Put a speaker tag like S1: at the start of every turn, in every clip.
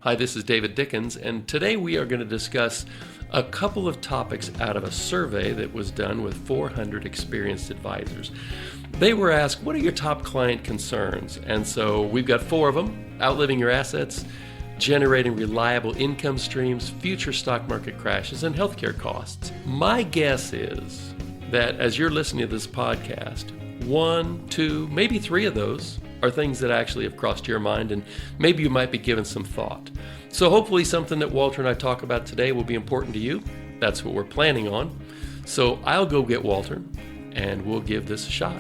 S1: Hi, this is David Dickens, and today we are going to discuss a couple of topics out of a survey that was done with 400 experienced advisors. They were asked, what are your top client concerns? And so we've got 4 of them: outliving your assets, generating reliable income streams, future stock market crashes, and healthcare costs. My guess is that as you're listening to this podcast, 1, 2, maybe 3 of those are things that actually have crossed your mind, and maybe you might be given some thought. So hopefully something that Walter and I talk about today will be important to you. That's what we're planning on. So I'll go get Walter, and we'll give this a shot.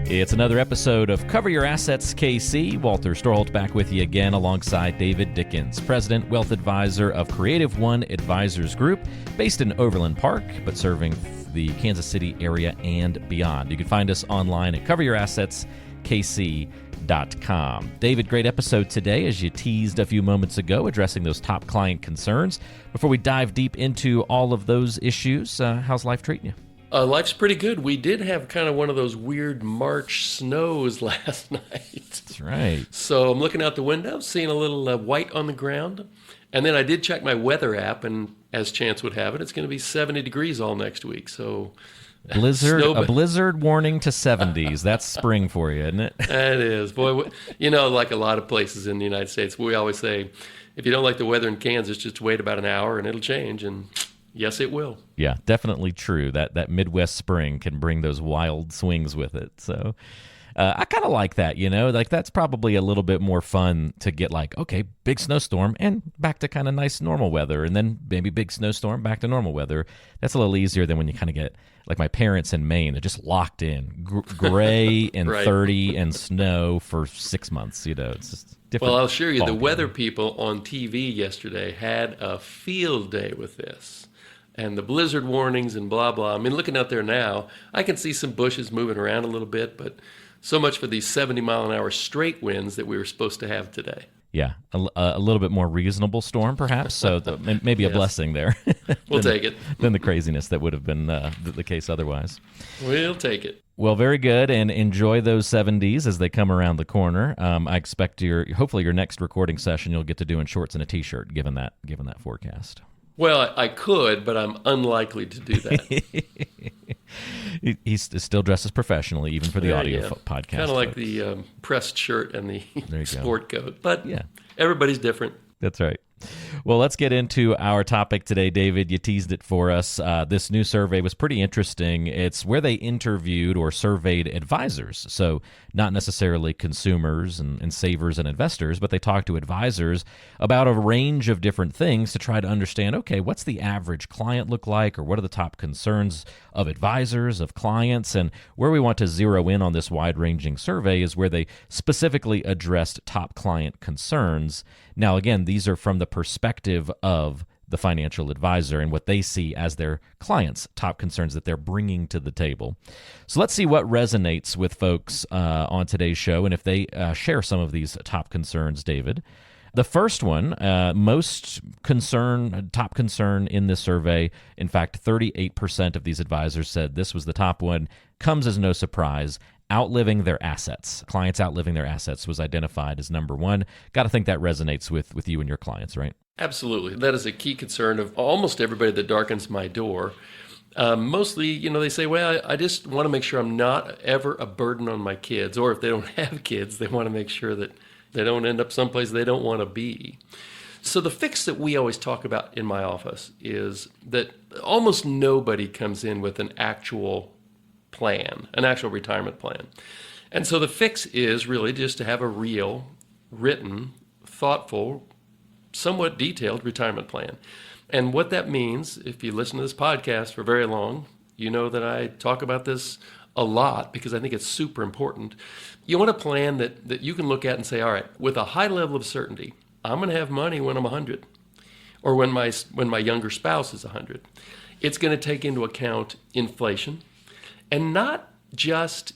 S2: It's another episode of Cover Your Assets KC. Walter Storholt back with you again alongside David Dickens, President, Wealth Advisor of Creative One Advisors Group, based in Overland Park, but serving the Kansas City area and beyond. You can find us online at coveryourassetskc.com. David, great episode today, as you teased a few moments ago, addressing those top client concerns. Before we dive deep into all of those issues, how's life treating you?
S1: Life's pretty good. We did have kind of one of those weird March snows last night.
S2: That's right.
S1: So I'm looking out the window, seeing a little white on the ground. And then I did check my weather app, and as chance would have it, it's going to be 70 degrees all next week. So
S2: a blizzard warning to 70s. That's spring for you, isn't it?
S1: It is. Boy, like a lot of places in the United States, we always say, if you don't like the weather in Kansas, just wait about an hour and it'll change. And yes, it will.
S2: Yeah, definitely true. That Midwest spring can bring those wild swings with it. So I kind of like that, like that's probably a little bit more fun to get like, okay, big snowstorm and back to kind of nice normal weather, and then maybe big snowstorm, back to normal weather. That's a little easier than when you kind of get like my parents in Maine. They're just locked in, gray and right. 30 and snow for 6 months. It's just different.
S1: Well, I'll assure you, the weather people on TV yesterday had a field day with this. And the blizzard warnings and blah, blah. I mean, looking out there now, I can see some bushes moving around a little bit, but so much for these 70-mile-an-hour straight winds that we were supposed to have today.
S2: Yeah, a little bit more reasonable storm, perhaps, so maybe a yes. blessing there.
S1: We'll take it.
S2: Than the craziness that would have been the case otherwise.
S1: We'll take it.
S2: Well, very good, and enjoy those 70s as they come around the corner. I expect hopefully your next recording session you'll get to do in shorts and a T-shirt, given that forecast.
S1: Well, I could, but I'm unlikely to do that.
S2: He still dresses professionally, even for the audio podcast.
S1: Kind of like the pressed shirt and the sport coat. But yeah, everybody's different.
S2: That's right. Well, let's get into our topic today, David. You teased it for us. This new survey was pretty interesting. It's where they interviewed or surveyed advisors. So not necessarily consumers and savers and investors, but they talked to advisors about a range of different things to try to understand, okay, what's the average client look like, or what are the top concerns of advisors, of clients? And where we want to zero in on this wide-ranging survey is where they specifically addressed top client concerns. Now, again, these are from the perspective of the financial advisor and what they see as their clients' top concerns that they're bringing to the table. So let's see what resonates with folks on today's show, and if they share some of these top concerns, David. The first one, top concern in this survey, in fact, 38% of these advisors said this was the top one, comes as no surprise. Outliving their assets. Clients outliving their assets was identified as number one. Got to think that resonates with you and your clients, right?
S1: Absolutely. That is a key concern of almost everybody that darkens my door. Mostly, they say, well, I just want to make sure I'm not ever a burden on my kids. Or if they don't have kids, they want to make sure that they don't end up someplace they don't want to be. So the fix that we always talk about in my office is that almost nobody comes in with an actual plan, an actual retirement plan. And so the fix is really just to have a real, written, thoughtful, somewhat detailed retirement plan. And what that means, if you listen to this podcast for very long, you know that I talk about this a lot because I think it's super important. You want a plan that you can look at and say, all right, with a high level of certainty, I'm going to have money when I'm 100 or when my younger spouse is 100. It's going to take into account inflation, and not just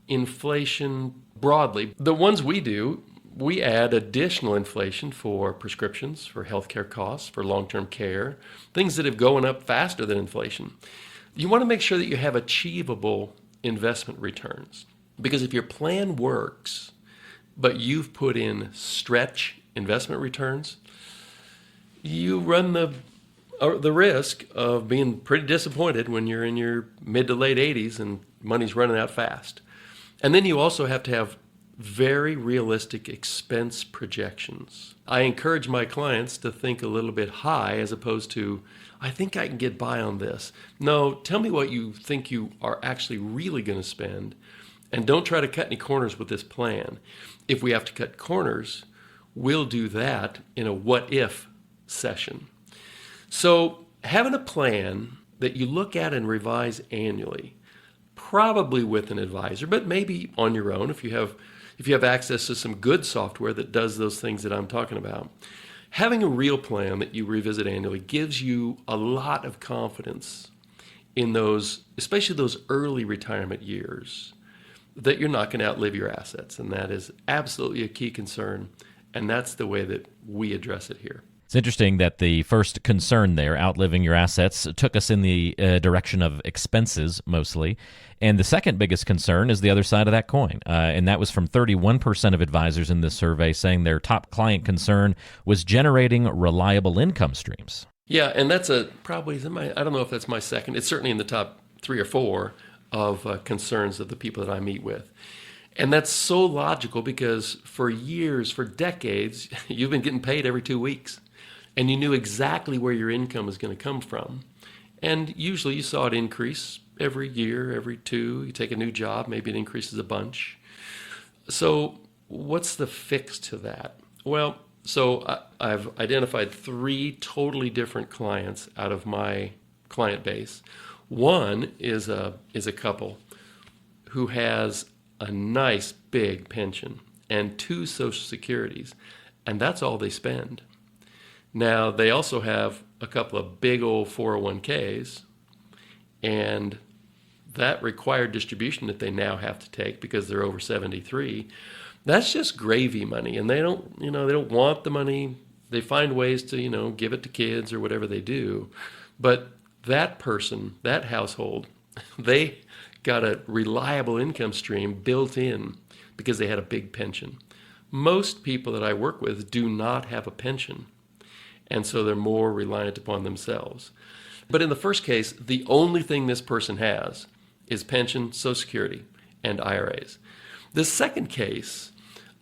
S1: inflation broadly. The ones we do, we add additional inflation for prescriptions, for healthcare costs, for long-term care, things that have gone up faster than inflation. You want to make sure that you have achievable investment returns. Because if your plan works, but you've put in stretch investment returns, you run the risk of being pretty disappointed when you're in your mid to late 80s and money's running out fast. And then you also have to have very realistic expense projections. I encourage my clients to think a little bit high as opposed to, I think I can get by on this. No, tell me what you think you are actually really going to spend, and don't try to cut any corners with this plan. If we have to cut corners, we'll do that in a what if session. So having a plan that you look at and revise annually, probably with an advisor, but maybe on your own if you have access to some good software that does those things that I'm talking about. Having a real plan that you revisit annually gives you a lot of confidence in those, especially those early retirement years, that you're not going to outlive your assets. And that is absolutely a key concern. And that's the way that we address it here.
S2: It's interesting that the first concern there, outliving your assets, took us in the direction of expenses mostly. And the second biggest concern is the other side of that coin. And that was from 31% of advisors in this survey saying their top client concern was generating reliable income streams.
S1: Yeah, and that's probably, I don't know if that's my second. It's certainly in the top 3 or 4 of concerns of the people that I meet with. And that's so logical because for years, for decades, you've been getting paid every 2 weeks. And you knew exactly where your income was going to come from. And usually you saw it increase every year, every 2. You take a new job, maybe it increases a bunch. So what's the fix to that? Well, so I've identified 3 totally different clients out of my client base. One is a couple who has a nice big pension and 2 Social Securities, and that's all they spend. Now, they also have a couple of big old 401ks, and that required distribution that they now have to take because they're over 73. That's just gravy money, and they don't want the money. They find ways to, give it to kids or whatever they do. But that person, that household, they got a reliable income stream built in because they had a big pension. Most people that I work with do not have a pension, and so they're more reliant upon themselves. But in the first case, the only thing this person has is pension, Social Security, and IRAs. The second case,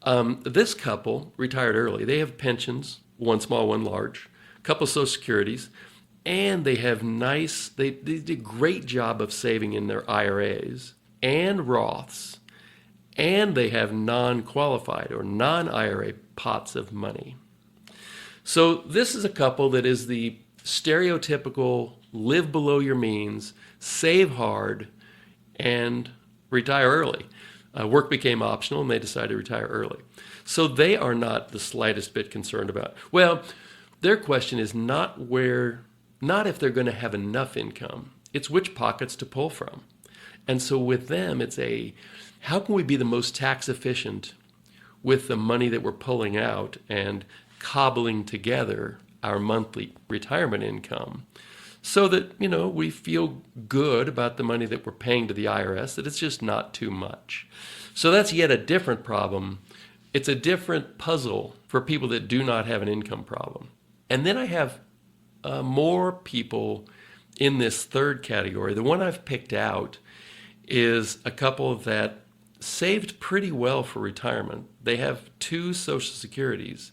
S1: this couple retired early. They have pensions, one small, one large, a couple of Social Securities, and they have they did a great job of saving in their IRAs and Roths, and they have non-qualified or non-IRA pots of money. So this is a couple that is the stereotypical live below your means, save hard, and retire early. Work became optional and they decided to retire early. So they are not the slightest bit concerned about. Well, their question is not if they're going to have enough income. It's which pockets to pull from. And so with them, it's how can we be the most tax efficient with the money that we're pulling out and cobbling together our monthly retirement income so that, we feel good about the money that we're paying to the IRS, that it's just not too much. So that's yet a different problem. It's a different puzzle for people that do not have an income problem. And then I have more people in this third category. The one I've picked out is a couple that saved pretty well for retirement. They have 2 Social Securities,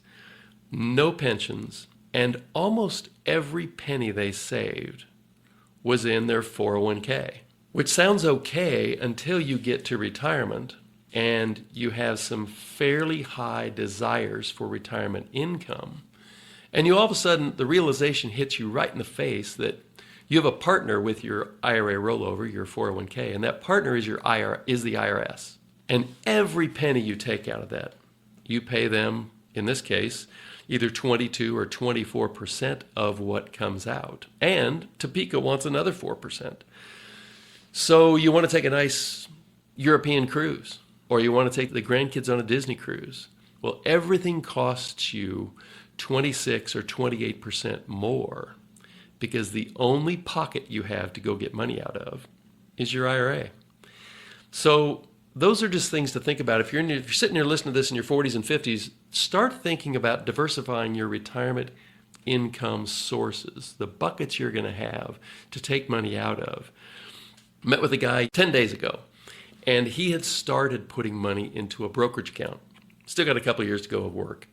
S1: no pensions, and almost every penny they saved was in their 401k, which sounds okay until you get to retirement and you have some fairly high desires for retirement income. And you all of a sudden, the realization hits you right in the face that you have a partner with your IRA rollover, your 401k, and that partner is the IRS. And every penny you take out of that, you pay them, in this case, either 22 or 24% of what comes out. And Topeka wants another 4%. So you want to take a nice European cruise, or you want to take the grandkids on a Disney cruise. Well, everything costs you 26 or 28% more because the only pocket you have to go get money out of is your IRA. So those are just things to think about. If you're sitting here listening to this in your 40s and 50s, start thinking about diversifying your retirement income sources, the buckets you're going to have to take money out of. Met with a guy 10 days ago, and he had started putting money into a brokerage account. Still got a couple of years to go of work.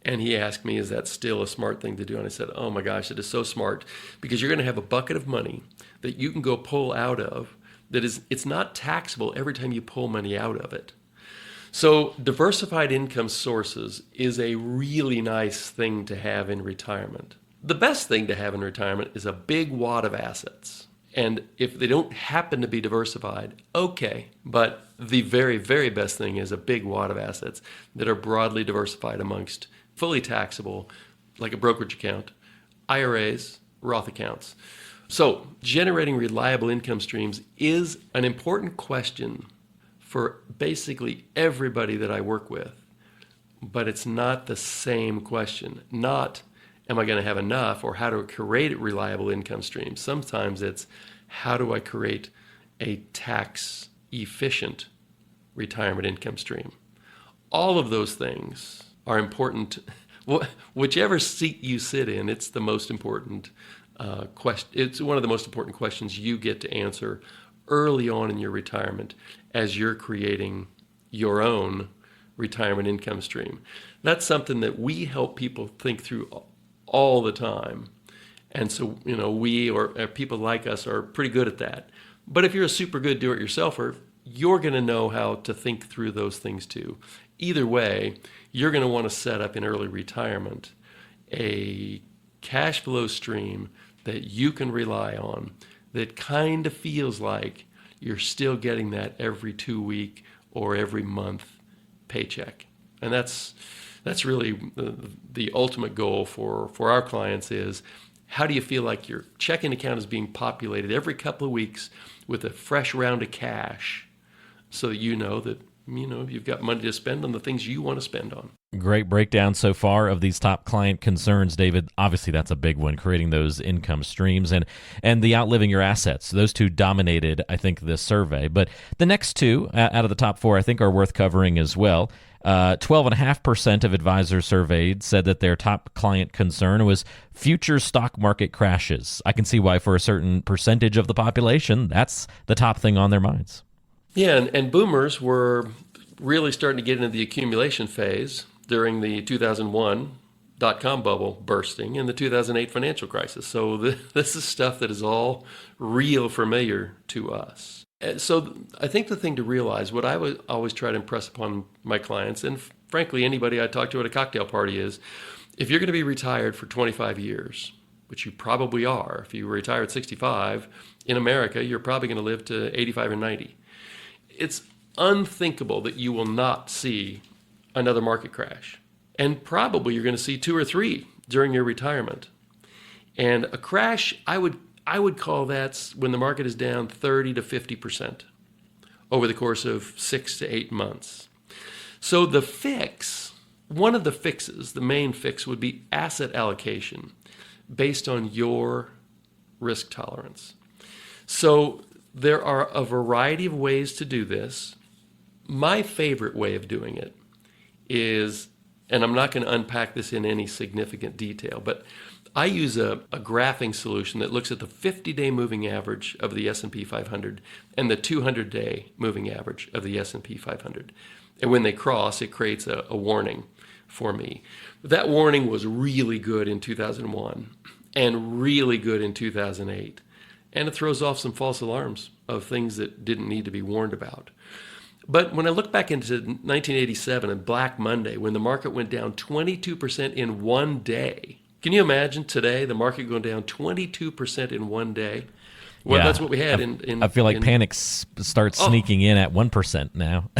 S1: And he asked me, is that still a smart thing to do? And I said, oh my gosh, it is so smart, because you're going to have a bucket of money that you can go pull out of it's not taxable every time you pull money out of it. So diversified income sources is a really nice thing to have in retirement. The best thing to have in retirement is a big wad of assets. And if they don't happen to be diversified, okay. But the very, very best thing is a big wad of assets that are broadly diversified amongst fully taxable, like a brokerage account, IRAs, Roth accounts. So generating reliable income streams is an important question for basically everybody that I work with. But it's not the same question. Not, am I going to have enough, or how to create reliable income streams? Sometimes it's, how do I create a tax-efficient retirement income stream? All of those things are important. Whichever seat you sit in, it's the most important question. It's one of the most important questions you get to answer early on in your retirement as you're creating your own retirement income stream. That's something that we help people think through all the time. And so, we or people like us are pretty good at that. But if you're a super good do-it-yourselfer, you're going to know how to think through those things too. Either way, you're going to want to set up in early retirement a cash flow stream that you can rely on that kind of feels like you're still getting that every 2-week or every month paycheck. And that's really the ultimate goal for our clients is, how do you feel like your checking account is being populated every couple of weeks with a fresh round of cash, so that you know that you've got money to spend on the things you want to spend on.
S2: Great breakdown so far of these top client concerns, David. Obviously, that's a big one, creating those income streams, and the Outliving Your Assets. Those two dominated, I think, this survey. But the next two out of the top four, I think, are worth covering as well. 12.5% of advisors surveyed said that their top client concern was future stock market crashes. I can see why for a certain percentage of the population, that's the top thing on their minds.
S1: Yeah, and boomers were really starting to get into the accumulation phase during the 2001 dot-com bubble bursting and the 2008 financial crisis. So this is stuff that is all real familiar to us. So I think the thing to realize, what I would always try to impress upon my clients, and frankly anybody I talk to at a cocktail party, is if you're going to be retired for 25 years, which you probably are, if you retire at 65, in America, you're probably going to live to 85 or 90. It's unthinkable that you will not see another market crash. And probably you're going to see 2 or 3 during your retirement. And a crash, I would call that when the market is down 30 to 50% over the course of 6 to 8 months. So the fix, one of the fixes, the main fix, would be asset allocation based on your risk tolerance. So there are a variety of ways to do this. My favorite way of doing it is, and I'm not going to unpack this in any significant detail, but I use a graphing solution that looks at the 50-day moving average of the S&P 500 and the 200-day moving average of the S&P 500. And when they cross, it creates a warning for me. That warning was really good in 2001 and really good in 2008. And it throws off some false alarms of things that didn't need to be warned about. But when I look back into 1987 and Black Monday, when the market went down 22% in one day, can you imagine today the market going down 22% in one day? Well,
S2: yeah,
S1: that's what we had.
S2: I feel like panic starts sneaking in at 1% now.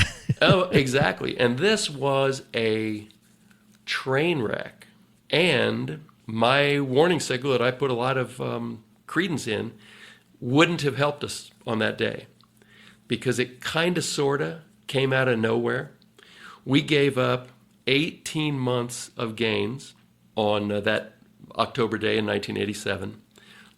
S1: Oh, exactly. And this was a train wreck. And my warning signal that I put a lot of credence in wouldn't have helped us on that day, because it kind of sort of came out of nowhere. We gave up 18 months of gains on that October day in 1987,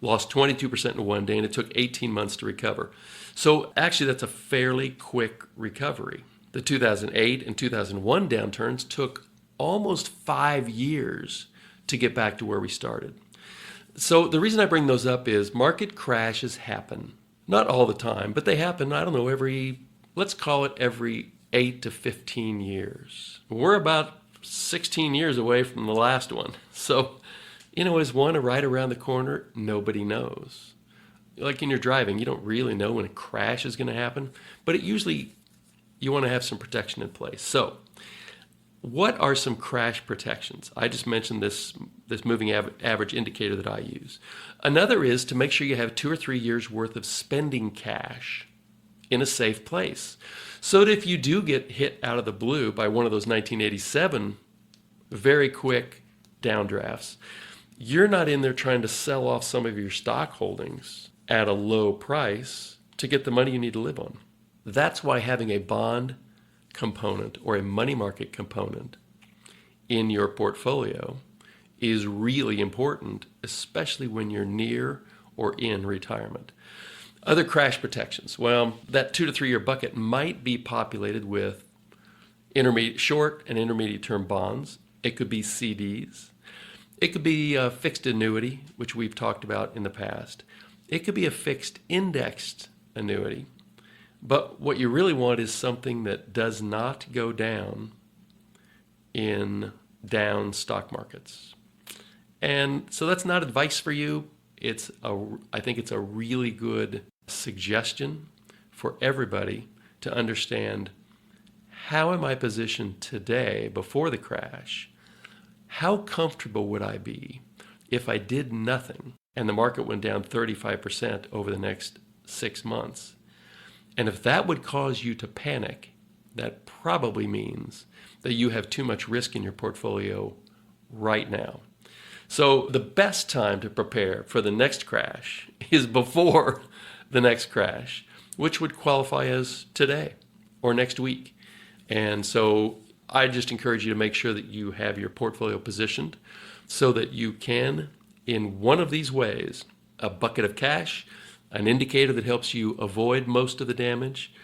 S1: lost 22% in one day, and it took 18 months to recover. So actually, that's a fairly quick recovery. The 2008 and 2001 downturns took almost 5 years to get back to where we started. So the reason I bring those up is market crashes happen. Not all the time, but they happen, I don't know, let's call it every 8 to 15 years. We're about 16 years away from the last one. So, is one right around the corner? Nobody knows. Like in your driving, you don't really know when a crash is going to happen, but you want to have some protection in place. So, what are some crash protections? I just mentioned this moving average indicator that I use. Another is to make sure you have 2 or 3 years worth of spending cash in a safe place. So that if you do get hit out of the blue by one of those 1987 very quick downdrafts, you're not in there trying to sell off some of your stock holdings at a low price to get the money you need to live on. That's why having a bond component or a money market component in your portfolio is really important, especially when you're near or in retirement. Other crash protections. Well, that 2 to 3 year bucket might be populated with short and intermediate term bonds. It could be CDs. It could be a fixed annuity, which we've talked about in the past. It could be a fixed indexed annuity. But what you really want is something that does not go down in down stock markets. And so that's not advice for you. I think it's a really good suggestion for everybody to understand, how am I positioned today before the crash? How comfortable would I be if I did nothing and the market went down 35% over the next 6 months? And if that would cause you to panic, that probably means that you have too much risk in your portfolio right now. So the best time to prepare for the next crash is before the next crash, which would qualify as today or next week. And so I just encourage you to make sure that you have your portfolio positioned so that you can, in one of these ways, a bucket of cash, an indicator that helps you avoid most of the damage,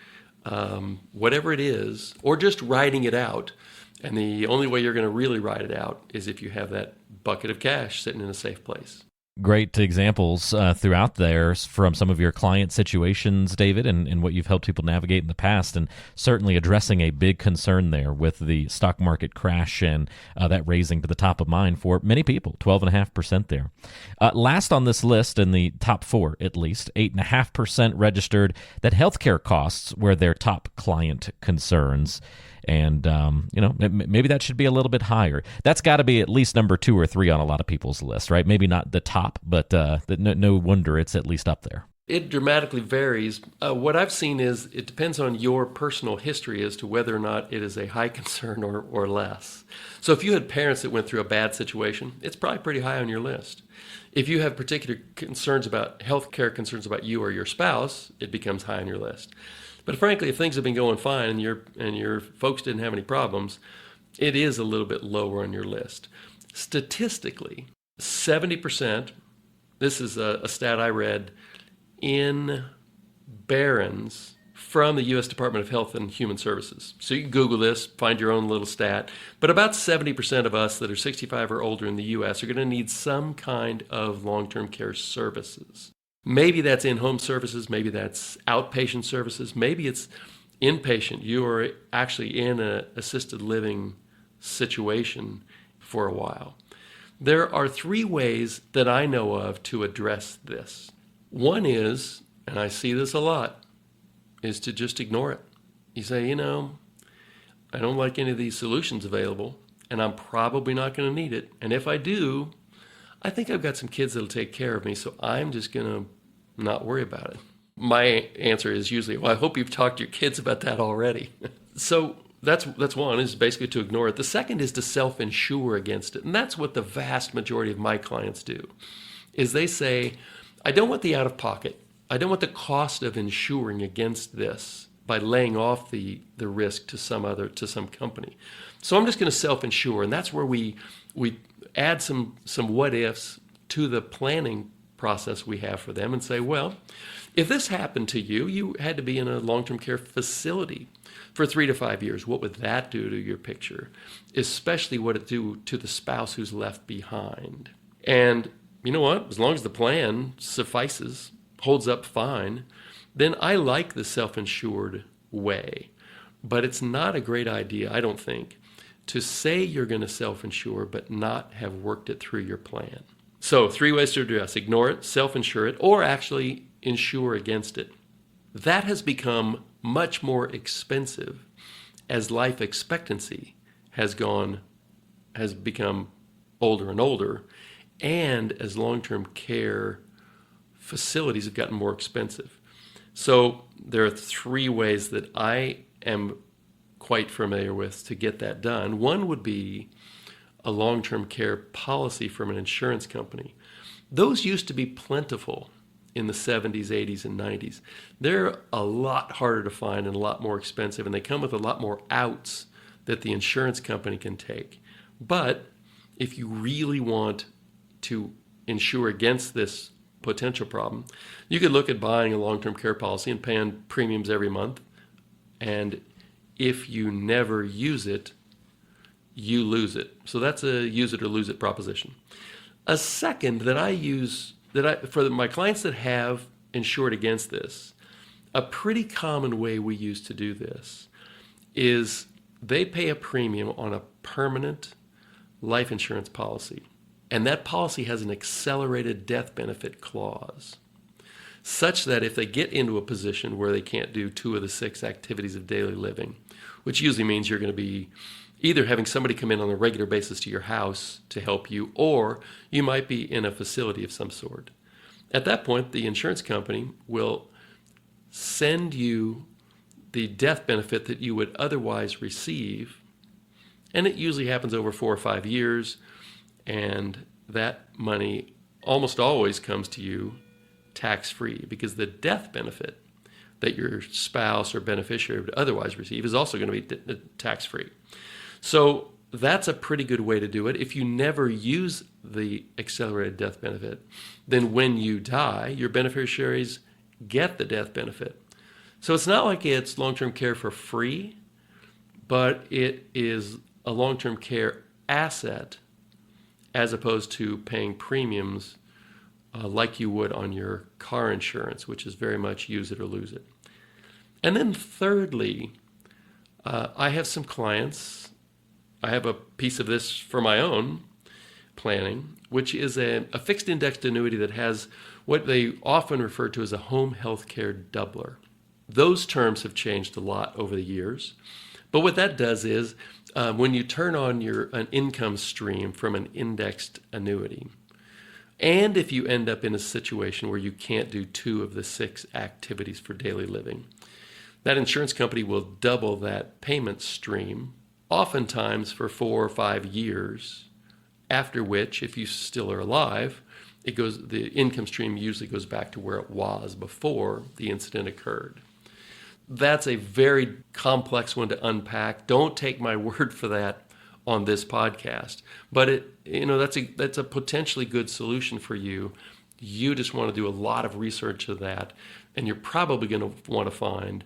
S1: whatever it is, or just riding it out. And the only way you're going to really ride it out is if you have that bucket of cash sitting in a safe place.
S2: Great examples throughout there from some of your client situations, David, and what you've helped people navigate in the past, and certainly addressing a big concern there with the stock market crash and that raising to the top of mind for many people, 12.5% there. Last on this list, in the top 4 at least, 8.5% registered that healthcare costs were their top client concerns. And, maybe that should be a little bit higher. That's got to be at least number 2 or 3 on a lot of people's list, right? Maybe not the top, but no wonder it's at least up there.
S1: It dramatically varies. What I've seen is it depends on your personal history as to whether or not it is a high concern or less. So if you had parents that went through a bad situation, it's probably pretty high on your list. If you have particular concerns about healthcare concerns about you or your spouse, it becomes high on your list. But frankly, if things have been going fine and your folks didn't have any problems, it is a little bit lower on your list. Statistically, 70%, this is a stat I read in Barron's from the U.S. Department of Health and Human Services. So you can Google this, find your own little stat. But about 70% of us that are 65 or older in the U.S. are going to need some kind of long-term care services. Maybe that's in-home services, maybe that's outpatient services, maybe it's inpatient. You are actually in an assisted living situation for a while. There are 3 ways that I know of to address this. One is, and I see this a lot, is to just ignore it. You say, I don't like any of these solutions available, and I'm probably not going to need it. And if I do, I think I've got some kids that'll take care of me, so I'm just going to not worry about it. My answer is usually, well, I hope you've talked to your kids about that already. So that's one, is basically to ignore it. The second is to self-insure against it. And that's what the vast majority of my clients do, is they say, I don't want the out-of-pocket. I don't want the cost of insuring against this by laying off the risk to some company. So I'm just going to self-insure. And that's where we add some what ifs to the planning process we have for them and say, well, If this happened to you, you had to be in a long-term care facility for 3 to 5 years. What would that do to your picture? Especially what it do to the spouse who's left behind. And you know what? As long as the plan suffices, holds up fine, then I like the self-insured way. But it's not a great idea, I don't think, to say you're going to self-insure but not have worked it through your plan. So 3 ways to address: ignore it, self-insure it, or actually insure against it. That has become much more expensive as life expectancy has become older and older, and as long-term care facilities have gotten more expensive. So there are 3 ways that I am quite familiar with to get that done. One would be a long-term care policy from an insurance company. Those used to be plentiful in the 70s, 80s, and 90s. They're a lot harder to find and a lot more expensive, and they come with a lot more outs that the insurance company can take. But if you really want to insure against this potential problem, you could look at buying a long-term care policy and paying premiums every month. And if you never use it, you lose it. So that's a use it or lose it proposition. A second that I use, for my clients that have insured against this, a pretty common way we use to do this is they pay a premium on a permanent life insurance policy. And that policy has an accelerated death benefit clause, such that if they get into a position where they can't do 2 of the 6 activities of daily living, which usually means you're going to be either having somebody come in on a regular basis to your house to help you, or you might be in a facility of some sort. At that point, the insurance company will send you the death benefit that you would otherwise receive, and it usually happens over 4 or 5 years, and that money almost always comes to you tax-free, because the death benefit that your spouse or beneficiary would otherwise receive is also going to be tax-free. So that's a pretty good way to do it. If you never use the accelerated death benefit, then when you die, your beneficiaries get the death benefit. So it's not like it's long-term care for free, but it is a long-term care asset as opposed to paying premiums like you would on your car insurance, which is very much use it or lose it. And then thirdly, I have some clients, I have a piece of this for my own planning, which is a fixed indexed annuity that has what they often refer to as a home health care doubler. Those terms have changed a lot over the years. But what that does is when you turn on an income stream from an indexed annuity, and if you end up in a situation where you can't do 2 of the 6 activities for daily living, that insurance company will double that payment stream, oftentimes for 4 or 5 years, after which, if you still are alive, the income stream usually goes back to where it was before the incident occurred. That's a very complex one to unpack. Don't take my word for that on this podcast. But that's a potentially good solution for you. You just want to do a lot of research of that, and you're probably going to want to find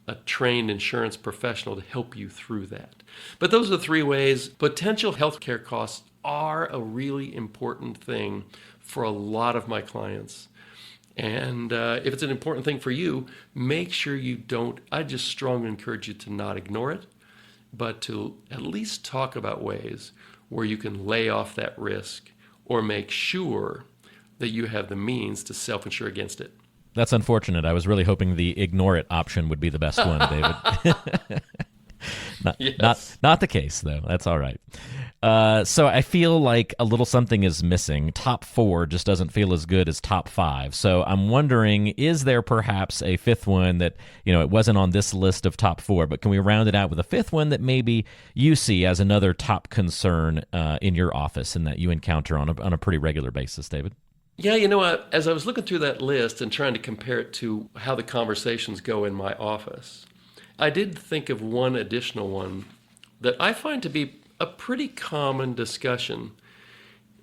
S1: a trained insurance professional to help you through that. But those are the 3 ways. Potential healthcare costs are a really important thing for a lot of my clients. And if it's an important thing for you, make sure you don't. I just strongly encourage you to not ignore it, but to at least talk about ways where you can lay off that risk or make sure that you have the means to self-insure against it.
S2: That's unfortunate. I was really hoping the ignore it option would be the best one, David. Not the case, though. That's all right. So I feel like a little something is missing. Top 4 just doesn't feel as good as top 5. So I'm wondering, is there perhaps a 5th one that, it wasn't on this list of top 4, but can we round it out with a 5th one that maybe you see as another top concern in your office and that you encounter on a pretty regular basis, David?
S1: Yeah, as I was looking through that list and trying to compare it to how the conversations go in my office, I did think of one additional one that I find to be a pretty common discussion,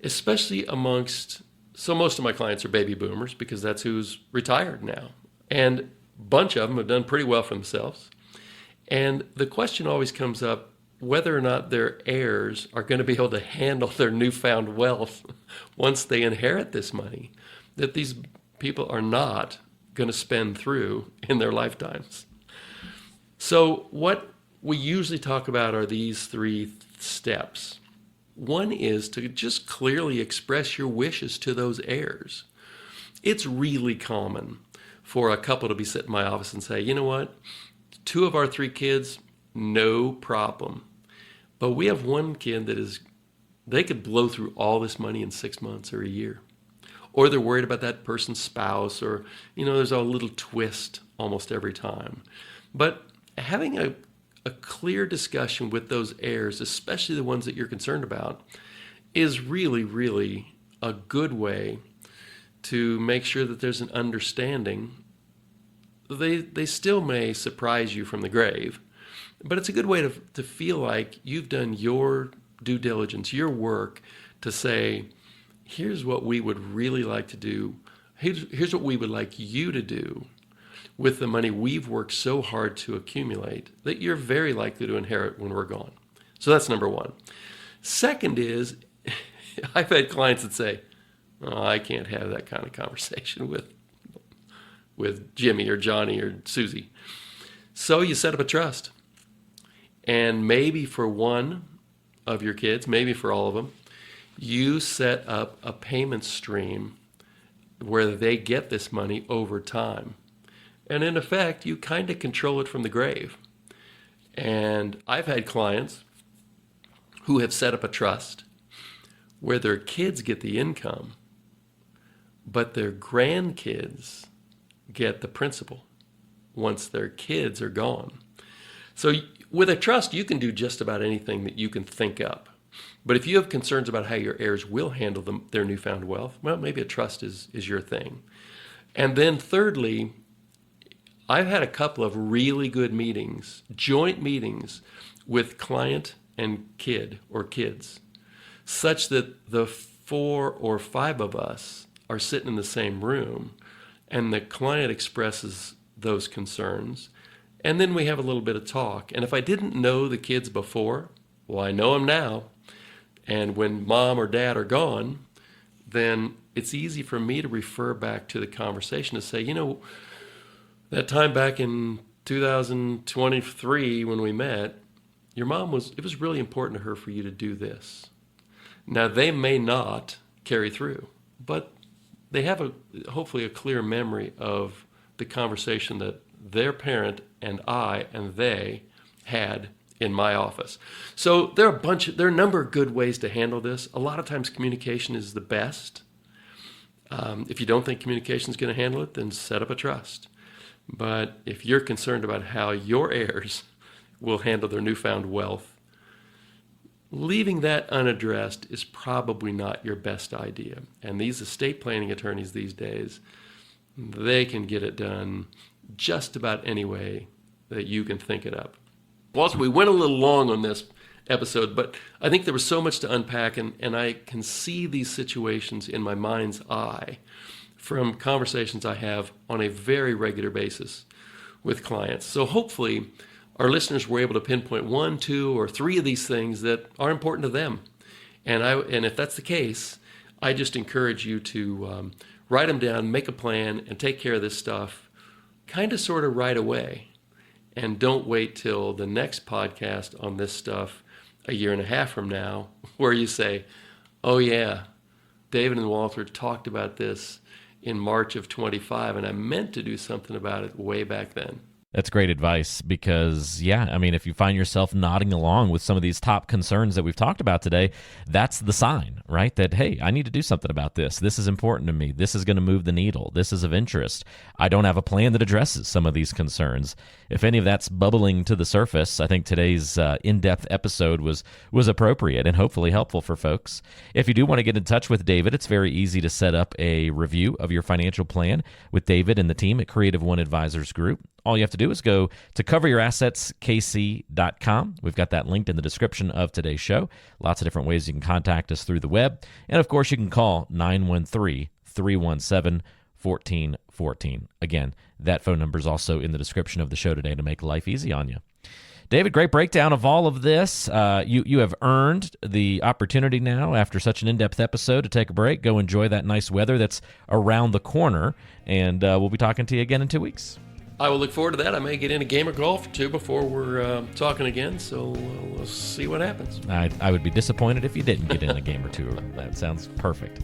S1: especially so most of my clients are baby boomers because that's who's retired now. And a bunch of them have done pretty well for themselves. And the question always comes up whether or not their heirs are going to be able to handle their newfound wealth once they inherit this money that these people are not going to spend through in their lifetimes. So what we usually talk about are these three steps. One is to just clearly express your wishes to those heirs. It's really common for a couple to be sitting in my office and say, you know what, 2 of our 3 kids, no problem. But we have one kid they could blow through all this money in 6 months or a year. Or they're worried about that person's spouse, or, there's a little twist almost every time. But having a clear discussion with those heirs, especially the ones that you're concerned about, is really, really a good way to make sure that there's an understanding. They still may surprise you from the grave, but it's a good way to feel like you've done your due diligence, your work, to say, here's what we would really like to do. Here's what we would like you to do with the money we've worked so hard to accumulate that you're very likely to inherit when we're gone. So that's number one. Second is, I've had clients that say, oh, I can't have that kind of conversation with Jimmy or Johnny or Susie. So you set up a trust. And maybe for one of your kids, maybe for all of them, you set up a payment stream where they get this money over time. And in effect, you kind of control it from the grave. And I've had clients who have set up a trust where their kids get the income, but their grandkids get the principal once their kids are gone. So with a trust, you can do just about anything that you can think up. But if you have concerns about how your heirs will handle their newfound wealth, well, maybe a trust is your thing. And then thirdly, I've had a couple of really good meetings, joint meetings with client and kid or kids, such that the 4 or 5 of us are sitting in the same room and the client expresses those concerns. And then we have a little bit of talk. And if I didn't know the kids before, well, I know them now. And when mom or dad are gone, then it's easy for me to refer back to the conversation to say, that time back in 2023 when we met, your mom it was really important to her for you to do this. Now, they may not carry through, but they have hopefully a clear memory of the conversation that their parent and I and they had in my office. So there are a number of good ways to handle this. A lot of times communication is the best. If you don't think communication is going to handle it, then set up a trust. But if you're concerned about how your heirs will handle their newfound wealth, leaving that unaddressed is probably not your best idea. And these estate planning attorneys these days, they can get it done just about any way that you can think it up. Also, we went a little long on this episode, but I think there was so much to unpack, and I can see these situations in my mind's eye from conversations I have on a very regular basis with clients. So hopefully our listeners were able to pinpoint 1, 2, or 3 of these things that are important to them. And if that's the case, I just encourage you to write them down, make a plan, and take care of this stuff kind of sort of right away. And don't wait till the next podcast on this stuff a year and a half from now, where you say, oh yeah, David and Walter talked about this in March of 25, and I meant to do something about it way back then.
S2: That's great advice because, if you find yourself nodding along with some of these top concerns that we've talked about today, that's the sign, right? That, hey, I need to do something about this. This is important to me. This is going to move the needle. This is of interest. I don't have a plan that addresses some of these concerns. If any of that's bubbling to the surface, I think today's in-depth episode was appropriate and hopefully helpful for folks. If you do want to get in touch with David, it's very easy to set up a review of your financial plan with David and the team at Creative One Advisors Group. All you have to do is go to coveryourassetskc.com. We've got that linked in the description of today's show. Lots of different ways you can contact us through the web. And, of course, you can call 913-317-4200. 1414. Again, that phone number is also in the description of the show today to make life easy on you. David, great breakdown of all of this. You have earned the opportunity now, after such an in-depth episode, to take a break, go enjoy that nice weather that's around the corner, and we'll be talking to you again in 2 weeks.
S1: I will look forward to that. I may get in a game of golf or two before we're talking again, so we'll see what happens.
S2: I would be disappointed if you didn't get in a game or two. That sounds perfect.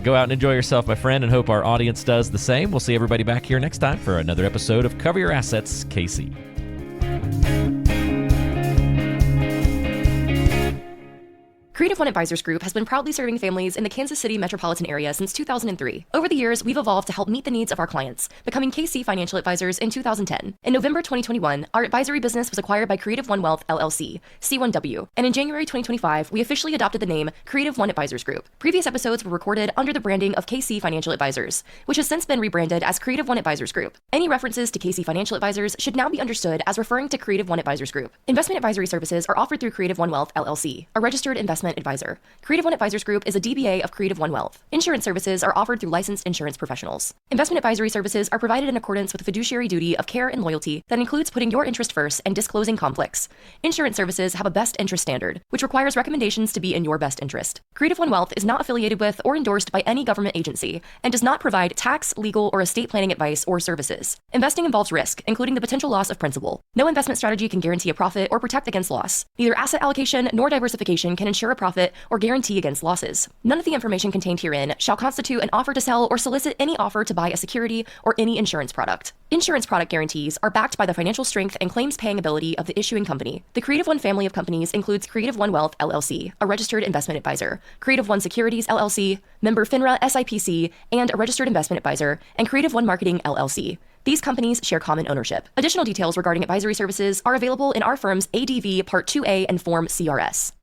S2: Go out and enjoy yourself, my friend, and hope our audience does the same. We'll see everybody back here next time for another episode of Cover Your Assets, KC.
S3: Creative One Advisors Group has been proudly serving families in the Kansas City metropolitan area since 2003. Over the years, we've evolved to help meet the needs of our clients, becoming KC Financial Advisors in 2010. In November 2021, our advisory business was acquired by Creative One Wealth, LLC, C1W, and in January 2025, we officially adopted the name Creative One Advisors Group. Previous episodes were recorded under the branding of KC Financial Advisors, which has since been rebranded as Creative One Advisors Group. Any references to KC Financial Advisors should now be understood as referring to Creative One Advisors Group. Investment advisory services are offered through Creative One Wealth, LLC, a registered investment advisor. Creative One Advisors Group is a DBA of Creative One Wealth. Insurance services are offered through licensed insurance professionals. Investment advisory services are provided in accordance with the fiduciary duty of care and loyalty that includes putting your interest first and disclosing conflicts. Insurance services have a best interest standard, which requires recommendations to be in your best interest. Creative One Wealth is not affiliated with or endorsed by any government agency and does not provide tax, legal, or estate planning advice or services. Investing involves risk, including the potential loss of principal. No investment strategy can guarantee a profit or protect against loss. Neither asset allocation nor diversification can ensure a profit or guarantee against losses. None of the information contained herein shall constitute an offer to sell or solicit any offer to buy a security or any insurance product. Insurance product guarantees are backed by the financial strength and claims paying ability of the issuing company. The Creative One family of companies includes Creative One Wealth, LLC, a registered investment advisor, Creative One Securities, LLC, member FINRA SIPC, and a registered investment advisor, and Creative One Marketing, LLC. These companies share common ownership. Additional details regarding advisory services are available in our firm's ADV Part 2A and Form CRS.